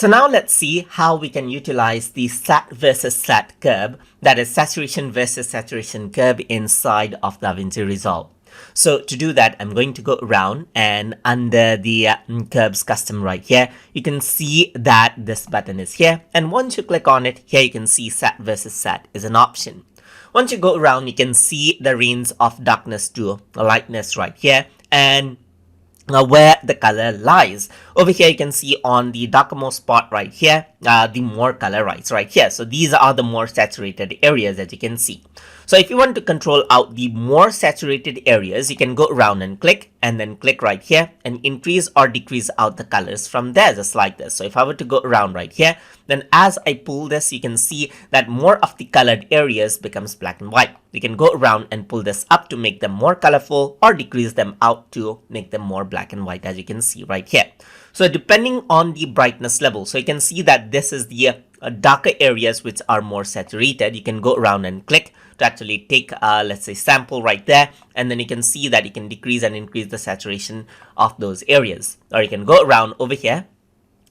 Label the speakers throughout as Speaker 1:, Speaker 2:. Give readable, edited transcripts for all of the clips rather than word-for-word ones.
Speaker 1: So now let's see how we can utilize the sat versus sat curve, that is saturation versus saturation curve inside of Davinci Resolve. So to do that, I'm going to go around and under the curves custom right here, you can see that this button is here. And once you click on it, here you can see sat versus sat is an option. Once you go around, you can see the range of darkness to lightness right here. And where the color lies. Over here you can see on the darkermost spot right here, the more color lies right here. So these are the more saturated areas, as you can see. So if you want to control out the more saturated areas, you can go around and then click right here and increase or decrease out the colors from there, just like this. So if I were to go around right here, then as I pull this, you can see that more of the colored areas becomes black and white. You can go around and pull this up to make them more colorful or decrease them out to make them more black and white, as you can see right here. So depending on the brightness level, so you can see that this is the darker areas which are more saturated. You can go around and click to actually take let's say sample right there, and then you can see that you can decrease and increase the saturation of those areas. Or you can go around over here,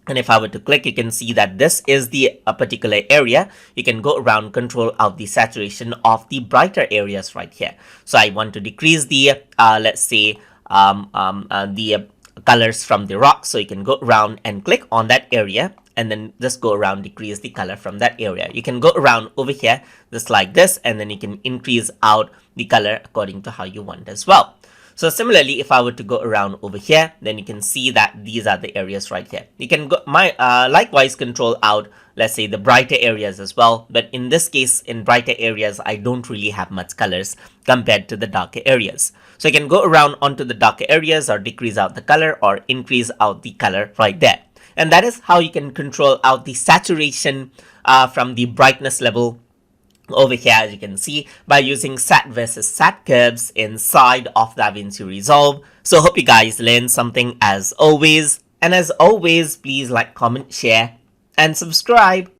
Speaker 1: and if I were to click, you can see that this is the particular area. You can go around, control out the saturation of the brighter areas right here. So I want to decrease the let's say the colors from the rock. So you can go around and click on that area and then just go around, decrease the color from that area. You can go around over here just like this, and then you can increase out the color according to how you want as well. So similarly, if I were to go around over here, then you can see that these are the areas right here. You can go likewise control out, let's say, the brighter areas as well. But in this case, in brighter areas, I don't really have much colors compared to the darker areas. So you can go around onto the darker areas or decrease out the color or increase out the color right there. And that is how you can control out the saturation from the brightness level over here, as you can see, by using sat versus sat curves inside of Davinci Resolve. So hope you guys learned something as always. And as always, please like, comment, share, and subscribe.